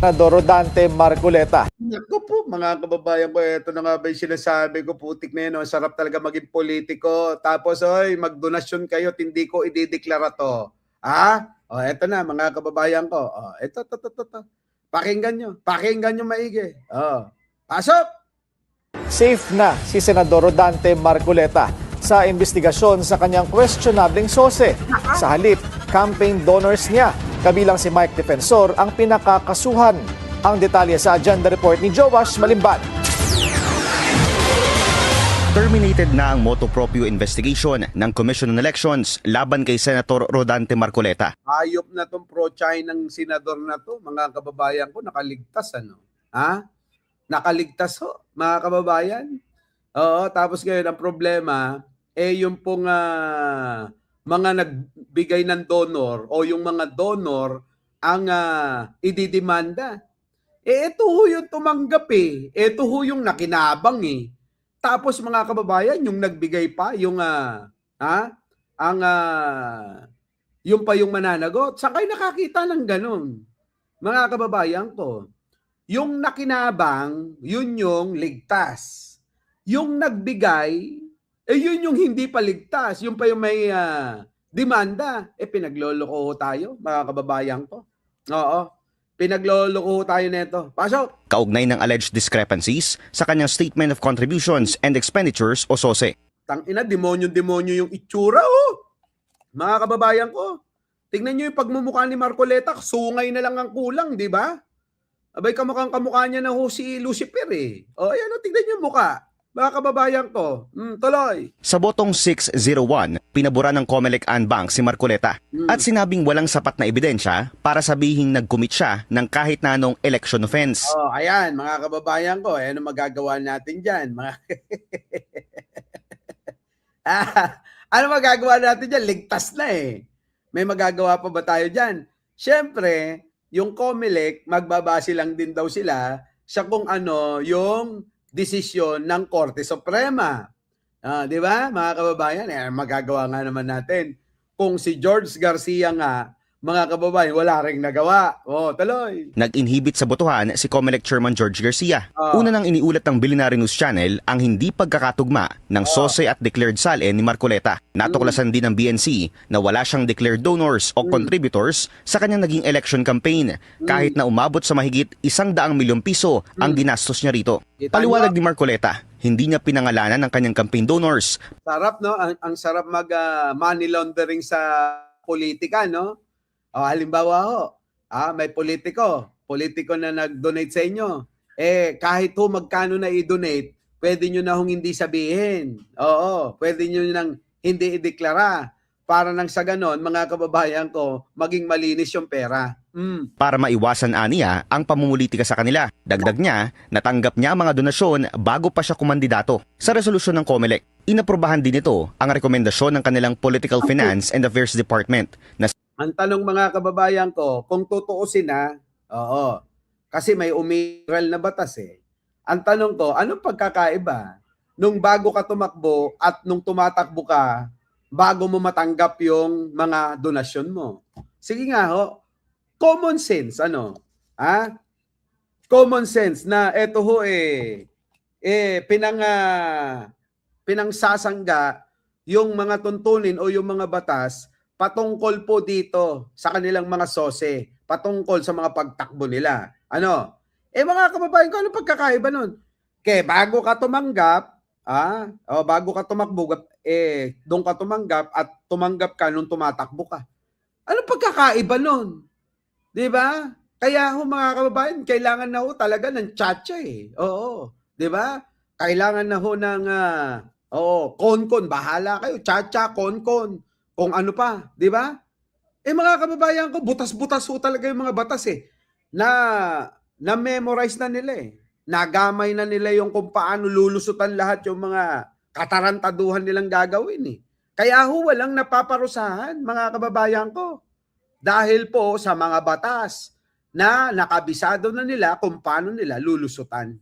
Senador Rodante Marcoleta. Naku po, mga kababayan ko, eto na nga ba yung sinasabi ko, putik na yun, sarap talaga maging politiko. Tapos, oy, magdonasyon kayo, hindi ko idideklara to. Ha? O, eto na, mga kababayan ko. O, eto. Pakinggan nyo maigi. O, pasok! Safe na si Senador Rodante Marcoleta sa investigasyon sa kanyang questionabling sose. Sa halip, campaign donors niya, kabilang si Mike Defensor, ang pinakakasuhan. Ang detalye sa agenda report ni Joash Malimban. Terminated na ang motu proprio investigation ng Commission on Elections laban kay Senator Rodante Marcoleta. Hayop na tong pro-China ng senador na to, mga kababayan ko, nakaligtas ano? Ha? Nakaligtas ho, mga kababayan. Oo, tapos ngayon ang problema, yung pong mga nagbigay ng donor o yung mga donor ang ididemanda. Ito ho yung tumanggap eh. Ito ho yung nakinabang eh. Tapos mga kababayan, yung nagbigay pa, yung yung pa yung mananagot. Saan kayo nakakita ng ganun? Mga kababayan ko, yung nakinabang, yun yung ligtas. Yung nagbigay, yun yung hindi pa ligtas. Yung pa yung may demanda. Pinagloloko tayo, mga kababayan ko. Oo. Pinagloloko tayo nito. Pasok! Kaugnay ng alleged discrepancies sa kanyang Statement of Contributions and Expenditures o SOSE. Tangina, demonyo-demonyo yung itsura, oh! Mga kababayan ko, tingnan nyo yung pagmumukha ni Marcoleta, sungay na lang ang kulang, di ba? Abay, kamukha niya na ho si Lucifer eh. O, ayan o, tingnan nyo yung mukha. Mga kababayan ko, tuloy. Sa botong 601, pinabura ng COMELEC Anbang si Marcoleta at sinabing walang sapat na ebidensya para sabihing nag-commit siya ng kahit na anong election offense. Oh, ayan, mga kababayan ko, ano magagawa natin dyan? Ano magagawa natin dyan? Ligtas na eh. May magagawa pa ba tayo dyan? Siyempre, yung COMELEC, magbabase lang din daw sila sa kung ano yung desisyon ng Korte Suprema. Di ba, mga kababayan? Magagawa nga naman natin. Kung si George Garcia nga, mga kababayan, wala ring nagawa. Tuloy. Nag-inhibit sa botohan si COMELEC Chairman George Garcia. Una nang iniulat ng Billionaire News Channel ang hindi pagkakatugma ng SOSE at declared SALE ni Marcoleta. Natuklasan din ng BNC na wala siyang declared donors o contributors sa kanyang naging election campaign kahit na umabot sa mahigit 100 milyong piso ang ginastos niya rito. Paliwanag ni Marcoleta, hindi niya pinangalanan ng kanyang campaign donors. Sarap, no? Ang sarap mag-money laundering sa politika, no? Halimbawa ho, may politiko na nag-donate sa inyo. Kahit ho magkano na i-donate, pwede nyo na hong hindi sabihin. Oo, pwede nyo nang hindi ideklara. Para nang sa ganon, mga kababayan ko, maging malinis yung pera. Para maiwasan aniya ang pamumulitika sa kanila. Dagdag niya, natanggap niya ang mga donasyon bago pa siya kumandidato. Sa resolusyon ng COMELEC, inaprubahan din ito ang rekomendasyon ng kanilang Political Finance and Affairs Department na ang tanong mga kababayan ko, kung tutuusin na, oo, kasi may umiral na batas eh. Ang tanong ko, anong pagkakaiba nung bago ka tumakbo at nung tumatakbo ka, bago mo matanggap yung mga donasyon mo? Sige nga ho, common sense, ano? Common sense na eto ho pinangsasangga yung mga tuntunin o yung mga batas patungkol po dito sa kanilang mga SOSE, patungkol sa mga pagtakbo nila. Ano? Mga kababayan ko, ano pagkakaiba nun? Bago ka tumanggap, bago ka tumakbo, doon ka tumanggap at tumanggap ka nung tumatakbo ka. Ano pagkakaiba nun? Di ba? Kaya ho mga kababayan, kailangan na ho talaga ng tsacha eh. Oo. Di ba? Kailangan na ho ng konkon, bahala kayo, tsacha, konkon. Kung ano pa, di ba? Mga kababayan ko, butas-butas ho talaga yung mga batas eh. Na-memorize na nila eh. Nagamay na nila yung kung paano lulusutan lahat yung mga katarantaduhan nilang gagawin eh. Kaya ho, walang napaparusahan, mga kababayan ko. Dahil po sa mga batas na nakabisado na nila kung paano nila lulusutan.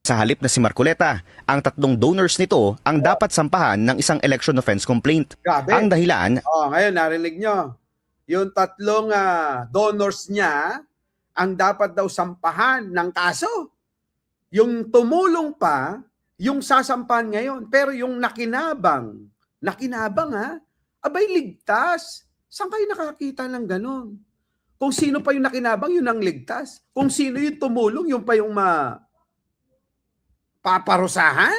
Sa halip na si Marcoleta, ang tatlong donors nito ang dapat sampahan ng isang election offense complaint. Grabe. Ang dahilan, Ngayon narinig nyo, yung tatlong donors niya ang dapat daw sampahan ng kaso. Yung tumulong pa, yung sasampahan ngayon. Pero yung nakinabang ha, abay ligtas. Saan kayo nakakita ng ganon? Kung sino pa yung nakinabang, yun ang ligtas. Kung sino yung tumulong, yun pa yung paparusahan.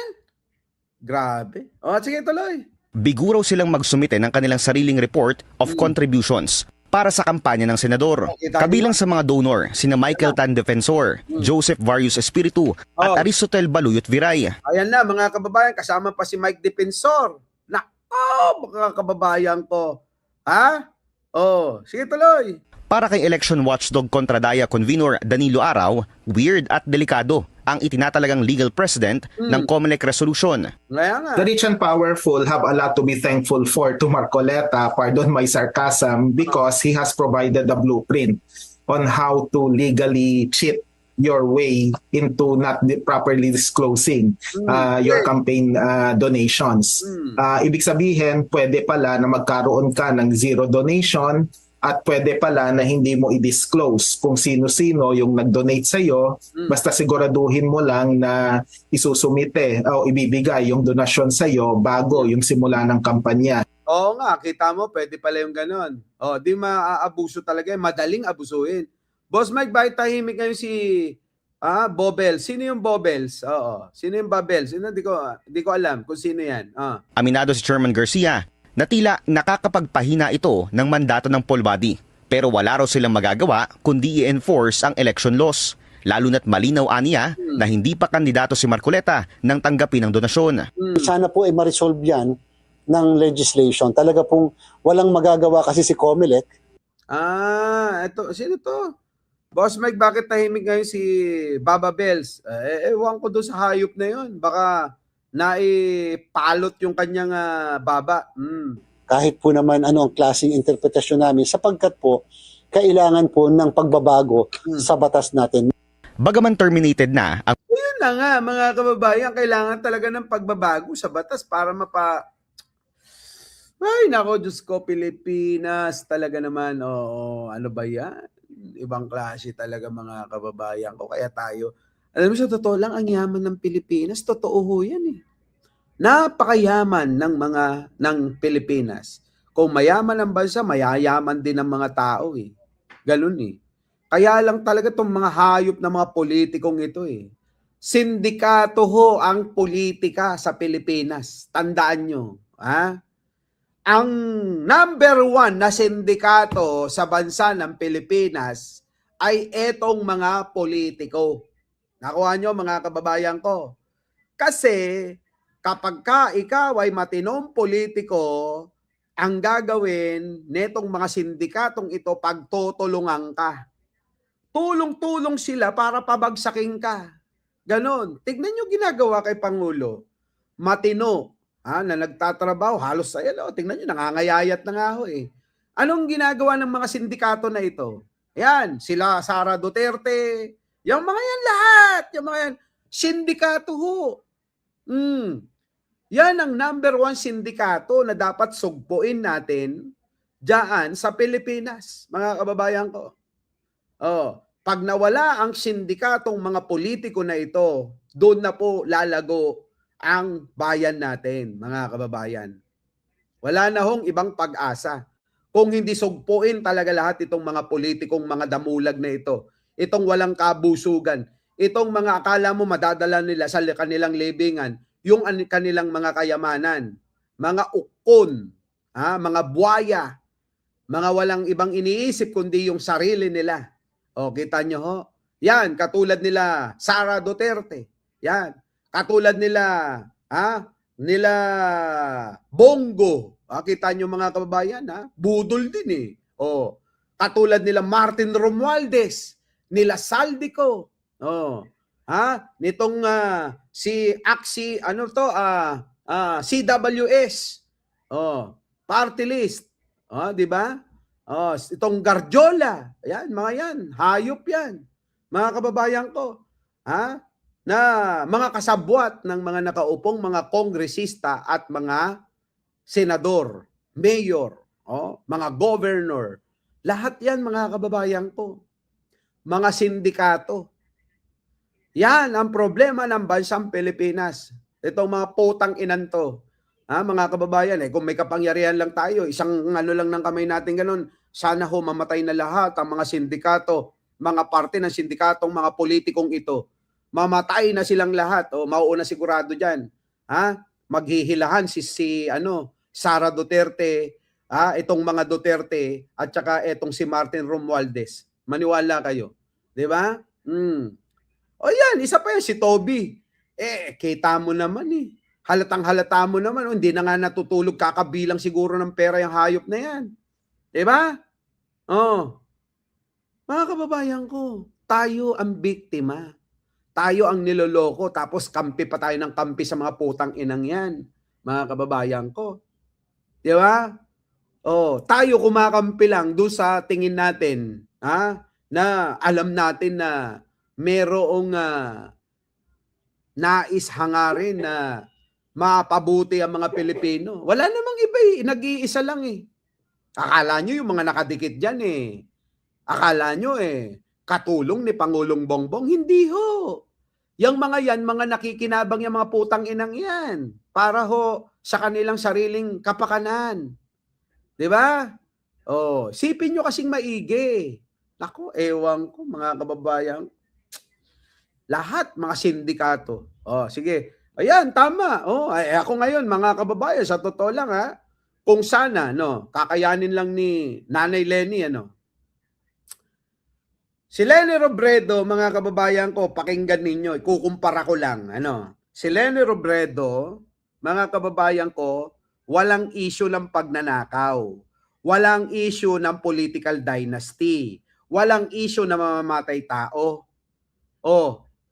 Grabe. O, sige, tuloy. Biguraw silang magsumite ng kanilang sariling report of contributions para sa kampanya ng senador. Kabilang sa mga donor, sina Michael Tan Defensor, Joseph Varius Espiritu, at Aristotel Baluyot Viray. Ayan na, mga kababayan, kasama pa si Mike Defensor. Nako, mga kababayan ko. Ha? Oh, sige, tuloy. Para kay election watchdog kontra Daya convener Danilo Araw, weird at delikado ang itinatalagang legal precedent ng COMELEC resolution. Kaya nga. The rich and powerful have a lot to be thankful for to Marcoleta, pardon my sarcasm, because he has provided a blueprint on how to legally cheat your way into not properly disclosing your campaign donations. Ibig sabihin, pwede pala na magkaroon ka ng zero donation at pwede pala na hindi mo i-disclose kung sino-sino yung nag-donate sa'yo, basta siguraduhin mo lang na isusumite o ibibigay yung donasyon sa'yo bago yung simula ng kampanya. Oo nga, kita mo, pwede pala yung ganon. O, di maaabuso talaga, madaling abusuhin. Boss Mike, bakit tahimik ngayon si Bobel? Sino yung Bobels? Oo, sino yung Babels? Di ko alam kung sino yan. Aminado si Chairman Garcia na tila nakakapagpahina ito ng mandato ng poll body. Pero wala raw silang magagawa kundi i-enforce ang election laws. Lalo na't malinaw aniya na hindi pa kandidato si Marcoleta nang tanggapin ang donasyon. Sana po ay ma-resolve yan ng legislation. Talaga pong walang magagawa kasi si COMELEC. Sino to? Boss Mike, bakit tahimik ngayon si Baba Bells? Ewan ko doon sa hayop na yun. Baka naipalot yung kanyang baba. Kahit po naman ano ang klaseng interpretasyon namin sapagkat po kailangan po ng pagbabago sa batas natin. Bagaman terminated na ang Yun na nga, mga kababayan, kailangan talaga ng pagbabago sa batas para Ay, nako, Diyos ko, Pilipinas, talaga naman, ano ba yan? Ibang klase talaga, mga kababayan ko. Kaya tayo, alam mo, sa totoo lang, ang yaman ng Pilipinas, totoo ho yan eh. Napakayaman ng Pilipinas. Kung mayaman ang bansa, mayayaman din ang mga tao eh. Ganun eh. Kaya lang talaga itong mga hayop na mga politikong ito eh. Sindikato ho ang politika sa Pilipinas. Tandaan nyo. Ang number 1 na sindikato sa bansa ng Pilipinas ay etong mga politiko. Nakuha nyo, mga kababayan ko. Kasi kapag ikaw ay matinong politiko, ang gagawin netong mga sindikatong ito, pagtutulungan ka. Tulong-tulong sila para pabagsakin ka. Ganon. Tignan nyo ginagawa kay Pangulo. Matino, na nagtatrabaho, halos sa tingnan nyo, nangangayayat na nga ho eh. Anong ginagawa ng mga sindikato na ito? Yan, sila Sara Duterte, yung mga yan lahat, yung mga yan, sindikato ho. Yan ang number 1 sindikato na dapat sugpuin natin diyan sa Pilipinas, mga kababayan ko. Pag nawala ang sindikatong mga politiko na ito, doon na po lalago ang bayan natin, mga kababayan. Wala na hong ibang pag-asa. Kung hindi sugpuin talaga lahat itong mga politikong mga damulag na ito, itong walang kabusugan, itong mga akala mo madadala nila sa kanilang libingan, yung kanilang mga kayamanan, mga ukon, mga buwaya, mga walang ibang iniisip kundi yung sarili nila. Kita nyo ho? Yan, katulad nila Sara Duterte. Yan. Katulad nila, nila Bongo. Kita nyo, mga kababayan, budol din eh. Katulad nila Martin Romualdez, nila Saldico. Nitong si Axi, CWS. Party list. Di ba? Itong Garjola. Yan, mga yan. Hayop yan. Mga kababayan ko. Na mga kasabwat ng mga nakaupong mga kongresista at mga senador, mayor, mga governor. Lahat yan, mga kababayan ko. mga sindikato. Yan ang problema ng bansang Pilipinas. Itong mga putang inan to. Mga kababayan, kung may kapangyarihan lang tayo, isang ano lang ng kamay natin ganun, sana ho mamatay na lahat ang mga sindikato, mga parte ng sindikatong mga politikong ito. Mamatay na silang lahat. O mauuna sigurado diyan. Maghihilahan si Sara Duterte, itong mga Duterte at saka itong si Martin Romualdez. Maniwala kayo. 'Di ba? O yan, isa pa yan si Toby. Kita mo naman Halatang-halata mo naman, hindi na nga natutulog, kakabilang siguro ng pera yung hayop na yan. 'Di ba? Mga kababayan ko, tayo ang biktima. Tayo ang niloloko, tapos kampi pa tayo ng kampi sa mga putang inang yan. Mga kababayan ko. 'Di ba? Tayo kumakampi lang doon sa tingin natin, na alam natin na merong nais hangarin na mapabuti ang mga Pilipino. Wala namang iba nag-iisa lang Akala nyo yung mga nakadikit dyan Akala nyo katulong ni Pangulong Bongbong. Hindi ho. Yung mga yan, mga nakikinabang yung mga putang inang yan. Para ho sa kanilang sariling kapakanan. 'Di ba? Sipin nyo kasing maigi. Naku, ewan ko mga kababayan. Lahat mga sindikato. Sige. Ayan, tama. Ako ngayon mga kababayan, sa totoo lang kung sana kakayanin lang ni Nanay Lenny Si Leni Robredo, mga kababayan ko, pakinggan ninyo, ikukumpara ko lang Si Leni Robredo, mga kababayan ko, walang issue ng pagnanakaw. Walang issue ng political dynasty. Walang issue na mamamatay tao.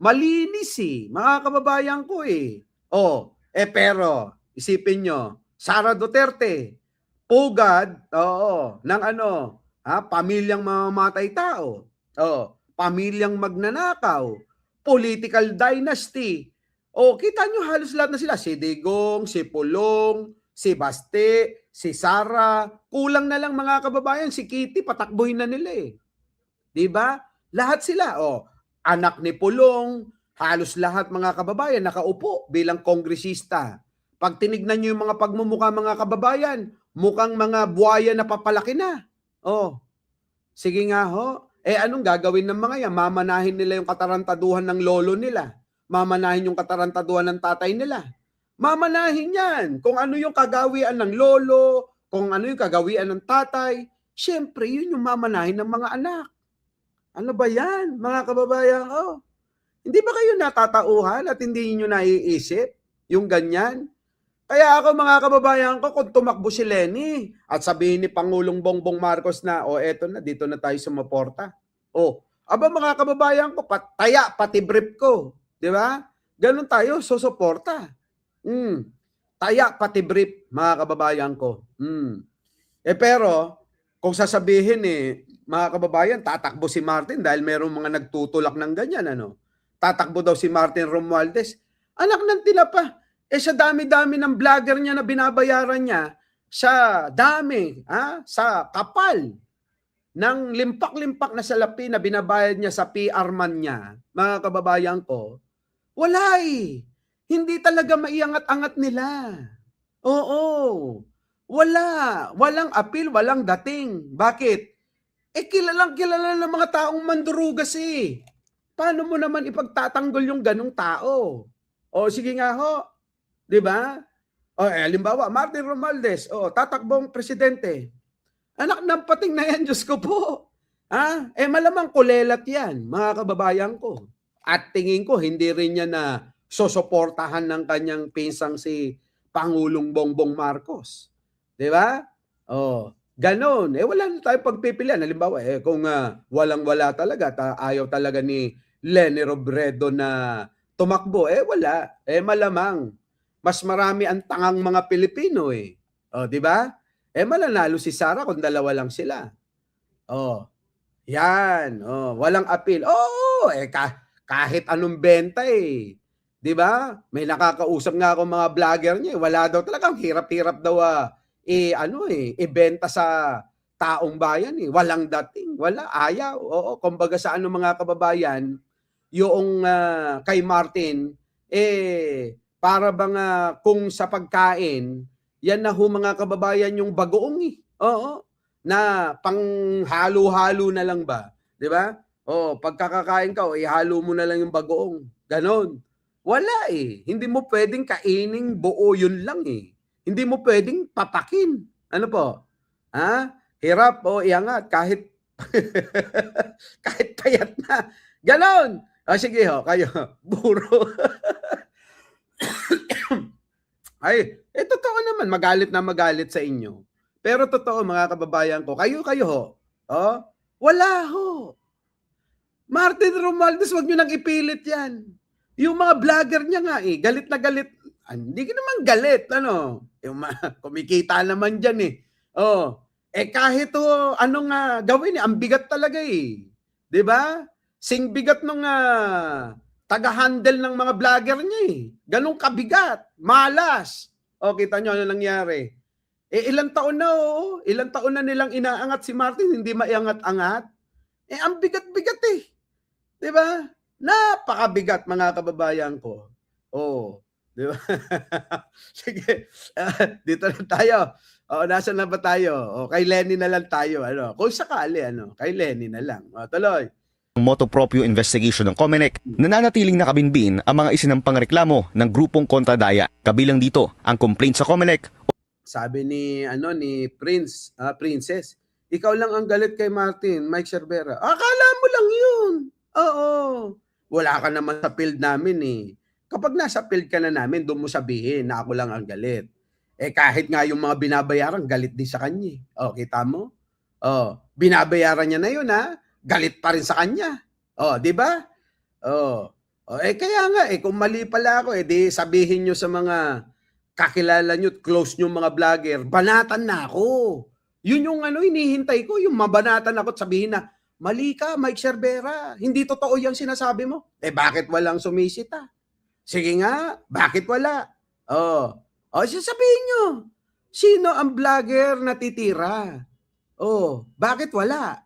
Malinis mga kababayan ko pero, isipin nyo, Sara Duterte, pugad, ng pamilyang mamamatay tao. Pamilyang magnanakaw, political dynasty. Kita nyo halos lahat na sila. Si Digong, si Pulong, si Baste, si Sara. Kulang na lang mga kababayan, si Kitty, patakbuhin na nila 'Di ba? Lahat sila. Anak ni Pulong, halos lahat mga kababayan nakaupo bilang kongresista. Pag tinignan nyo yung mga pagmumukha mga kababayan, mukhang mga buhaya na papalaki na. Sige nga ho. Anong gagawin ng mga yan? Mamanahin nila yung katarantaduhan ng lolo nila. Mamanahin yung katarantaduhan ng tatay nila. Mamanahin yan. Kung ano yung kagawian ng lolo, kung ano yung kagawian ng tatay, syempre yun yung mamanahin ng mga anak. Ano ba yan, mga kababayan? Hindi ba kayo natatauhan at hindi niyo naiisip yung ganyan? Kaya ako mga kababayan ko, kung tumakbo si Lenny at sabihin ni Pangulong Bongbong Marcos na, eto na, dito na tayo sumuporta. Mga kababayan ko, pati brief ko. Di ba? Ganun tayo, susuporta. Taya, pati brief, mga kababayan ko. Pero, kung sasabihin mga kababayan, tatakbo si Martin dahil mayroong mga nagtutulak ng ganyan, Tatakbo daw si Martin Romualdez. Anak ng tinapa. Sa dami-dami ng vlogger niya na binabayaran niya, sa dami, sa kapal ng limpak-limpak na salapi na binabayad niya sa PR man niya, mga kababayan ko, wala Hindi talaga maiangat-angat nila. Wala. Walang appeal, walang dating. Bakit? Kilalang-kilala ng mga taong mandurugas Paano mo naman ipagtatanggol yung ganong tao? Sige nga ho. 'Di ba? Halimbawa, Martin Romualdez, tatakbong presidente. Anak ng pating na yan, Diyos ko po. Malamang kulelat yan, mga kababayan ko. At tingin ko, hindi rin niya na sosoportahan ng kanyang pinsang si Pangulong Bongbong Marcos. 'Di ba? Ganon. Wala na tayong pagpipilian. Halimbawa, kung walang-wala talaga, ayaw talaga ni Leni Robredo na tumakbo, wala. Malamang, mas marami ang tangang mga Pilipino di ba? Malanalo si Sara kung dalawa lang sila. Yan. Walang appeal. Kahit anong benta di ba? May nakakausap nga ako mga vlogger niya. Wala daw talagang hirap-hirap daw ibenta sa taong bayan eh. Walang dating, wala, ayaw. Oo, kumbaga sa ano mga kababayan, yung kay Martin, para bang kung sa pagkain, yan na ho mga kababayan yung bagoong eh. Oo, na panghalo-halo na lang ba? Di ba? Oh, pagkakakain ka, ihalo mo na lang yung bagoong. Ganon. Wala eh. Hindi mo pwedeng kaining buo, yun lang eh. Hindi mo pwedeng papakin. Ano po? Ha? Hirap o iangat kahit kahit payat na. Ganon. O sige ho, kayo. Buro. Ay, totoo naman. Magalit na magalit sa inyo. Pero totoo mga kababayan ko, kayo ho. Oh, wala ho. Martin Romualdez, wag nyo nang ipilit yan. Yung mga vlogger niya nga galit na galit. Hindi ka naman galit, ano. Yung kumikita naman dyan eh. Oh, kahit ano nga gawin ang bigat talaga eh. 'Di ba? Sing bigat nung taga-handle ng mga vlogger niya eh. Ganun kabigat, malas. O, kita nyo ano nangyari. Ilang taon na ilang taon na nilang inaangat si Martin, hindi maiangat-angat. Ang bigat-bigat eh. 'Di ba? Napakabigat mga kababayan ko. Oh, 'di ba? Sige. Dito na tayo. Nasaan na ba tayo? Kay Lenny na lang tayo, ano. Kung sakali kay Lenny na lang. Tuloy. Motu proprio investigation ng COMELEC, nananatiling nakabinbin ang mga isinampang reklamo ng grupong kontradaya. Kabilang dito ang complaint sa COMELEC. Sabi ni Princess, ikaw lang ang galit kay Martin, Mike Cervera. Akala mo lang 'yun. Oo. Wala ka naman sa field namin eh. Kapag nasa field ka na namin, doon mo sabihin na ako lang ang galit. Kahit nga yung mga binabayaran, galit din sa kanya. Kita mo? Binabayaran niya na 'yun ha. Galit pa rin sa kanya. Di ba? Kaya nga kung mali pala ako, di sabihin nyo sa mga kakilala nyo, close nyo mga vlogger, banatan na ako. Yun yung hinihintay ko, yung mabanatan ako at sabihin na, mali ka, Mike Cervera. Hindi totoo yung sinasabi mo. Bakit walang sumisita? Sige nga, bakit wala? Sasabihin nyo, sino ang vlogger na titira? Bakit wala?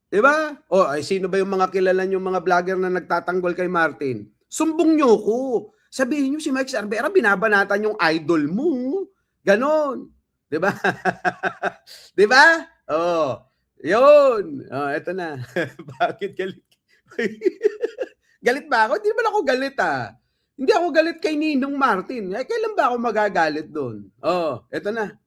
Diba? Sino ba yung mga kilala nyo mga vlogger na nagtatanggol kay Martin? Sumbong nyo ko. Sabihin nyo si Mike Cervera, binabanatan yung idol mo. Ganon. Diba? Diba? Yun. Eto na. Bakit galit? Galit ba ako? Hindi naman ako galit Hindi ako galit kay Ninong Martin. Kailan ba ako magagalit doon? Eto na.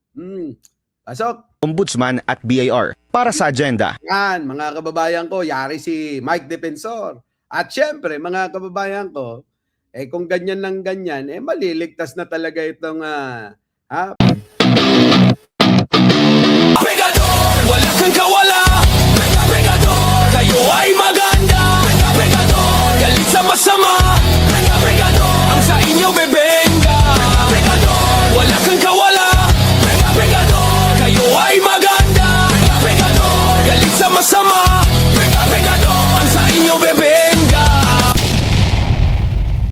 Pasok. Ombudsman at BIR para sa agenda. Yan, mga kababayan ko, yari si Mike Defensor. At syempre, mga kababayan ko, kung ganyan ng ganyan, maliligtas na talaga itong